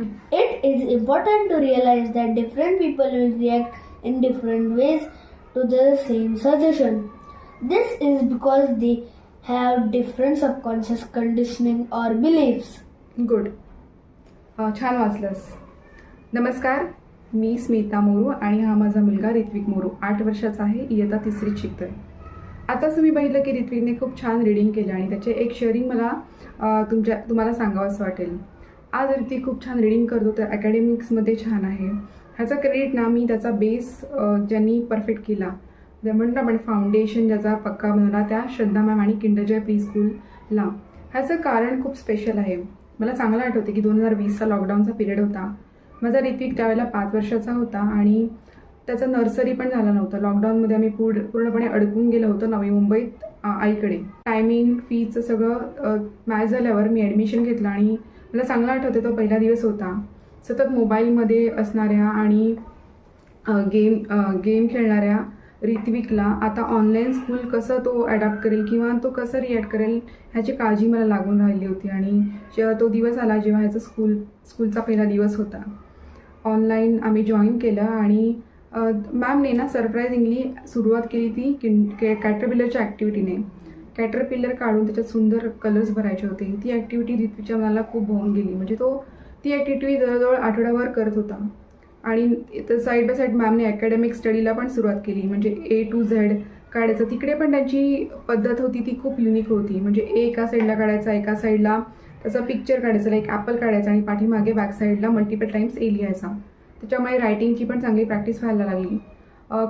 It is important to realize that different people will react in different ways to the same suggestion. This is because they have different subconscious conditioning or beliefs. Good. छान वाचलंस. नमस्कार, मी स्मिता मोरू आणि हा माझा मुलगा ऋत्विक मोरू 8 वर्षाचा आहे, इयत्ता 3रीत शिकतोय. आताच तुम्ही बघितलं की ऋत्विकने खूप छान रीडिंग केलं आणि त्याचे एक शेअरिंग मला तुम्हाला सांगावंसं वाटेल. आज ऋत्विक खूप छान रीडिंग करतो, तर अकॅडमिक्समध्ये छान आहे. ह्याचा क्रेडिट ना मी त्याचा बेस ज्यांनी परफेक्ट केला, म्हणतो आपण फाउंडेशन ज्याचा पक्का बनवला, त्या श्रद्धा मॅम आणि किंडरजॉय प्री स्कूलला. ह्याचं कारण खूप स्पेशल आहे. मला चांगलं आठवते की 2020चा लॉकडाऊनचा पिरियड होता. माझा ऋत्विक त्यावेळेला 5 वर्षाचा होता आणि त्याचं नर्सरी पण झालं नव्हतं. लॉकडाऊनमध्ये आम्ही पूर्णपणे अडकून गेलो होतो नवी मुंबईत आईकडे. टायमिंग फीचं सगळं मॅच झाल्यावर मी ॲडमिशन घेतलं आणि मला चांगलं आठवते तो पहिला दिवस होता. सतत मोबाईलमध्ये असणाऱ्या आणि गेम खेळणाऱ्या ऋत्विकला आता ऑनलाईन स्कूल कसं तो ॲडॅप्ट करेल किंवा तो कसं रिॲक्ट करेल ह्याची काळजी मला लागून राहिली होती. आणि जेव्हा तो दिवस आला, जेव्हा ह्याचा स्कूलचा पहिला दिवस होता, ऑनलाईन आम्ही जॉईन केलं आणि मॅमने ना सरप्राईजिंगली सुरुवात केली ती कॅटरपिलरच्या ॲक्टिव्हिटीने. कॅटरपिलर काढून त्याच्यात सुंदर कलर्स भरायचे होते. ती ॲक्टिव्हिटी ऋत्विकच्या मनाला खूप भावून गेली. म्हणजे तो ती ॲक्टिव्हिटी जवळजवळ आठवड्याभर करत होता. आणि साईड बाय साईड मॅमने अकॅडमिक स्टडीला पण सुरुवात केली. म्हणजे A to Z काढायचं. तिकडे पण त्यांची पद्धत होती ती खूप युनिक होती. म्हणजे एका साईडला काढायचा, एका साईडला त्याचा पिक्चर काढायचा, लाईक ॲपल काढायचा आणि पाठीमागे बॅक साईडला मल्टिपल टाईम्स ए लिहायचा. त्याच्यामुळे रायटिंगची पण चांगली प्रॅक्टिस व्हायला लागली.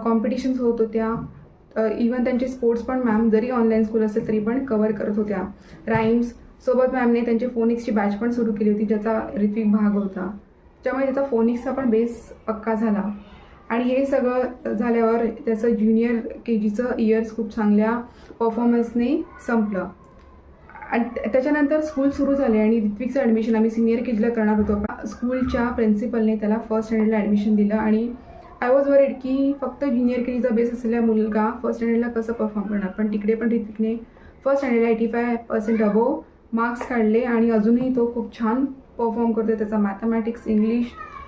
कॉम्पिटिशन्स होत होत्या. इवन त्यांचे स्पोर्ट्स पण मॅम जरी ऑनलाईन स्कूल असेल तरी पण कव्हर करत होत्या. राईम्स सोबत मॅमने त्यांचे फोनिक्सची बॅच पण सुरू केली होती, ज्याचा ऋत्विक भाग होता. त्यामुळे त्याचा फोनिक्सचा पण बेस पक्का झाला. आणि हे सगळं झाल्यावर त्याचं ज्युनियर KGचं इयर्स खूप चांगल्या परफॉर्मन्सने संपलं. आणि त्याच्यानंतर स्कूल सुरू झाले आणि ऋत्विकचं ॲडमिशन आम्ही सिनियर KGला करणार होतो. स्कूलच्या प्रिन्सिपलने त्याला फर्स्ट स्टँडर्डला ॲडमिशन दिलं आणि आय वॉज वरीड की फक्त ज्युनियर KGचा बेस असलेला मुलगा फर्स्ट स्टँडर्डला कसं परफॉर्म करणार. पण तिकडे पण ऋत्विकने फर्स्ट स्टँडर्डला 85% अबोव मार्क्स काढले आणि अजूनही तो खूप छान परफॉर्म करतो. त्याचा मॅथमॅटिक्स, इंग्लिश,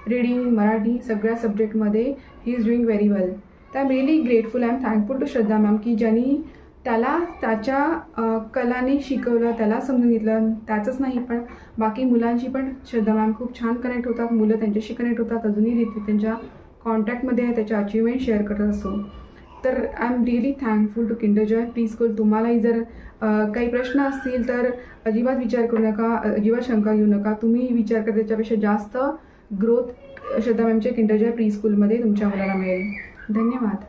रीडिंग, मराठी सगळ्या सब्जेक्टमध्ये he is doing very well. तर I am really grateful, I am thankful to Shraddha ma'am की ज्यांनी त्याला त्याच्या कलाने शिकवलं, त्याला समजून घेतलं. त्याचंच नाही पण बाकी मुलांची पण श्रद्धा मॅम खूप छान कनेक्ट होतात. मुलं त्यांच्याशी कनेक्ट होतात. अजूनही ऋत्विक त्यांच्या कॉन्टॅक्टमध्ये आहे, त्याच्या अचिव्हमेंट शेअर करत असतो. तर I am really thankful to Kinderjoy pre school. तुम्हालाही जर काही प्रश्न असतील तर अजिबात विचार करू नका, अजिबात शंका घेऊ नका. तुम्ही विचार करा त्याच्यापेक्षा जास्त ग्रोथ श्रद्धा मॅमच्या किंडरजॉय प्री स्कूलमध्ये तुमच्या मुलाला मिळेल. धन्यवाद.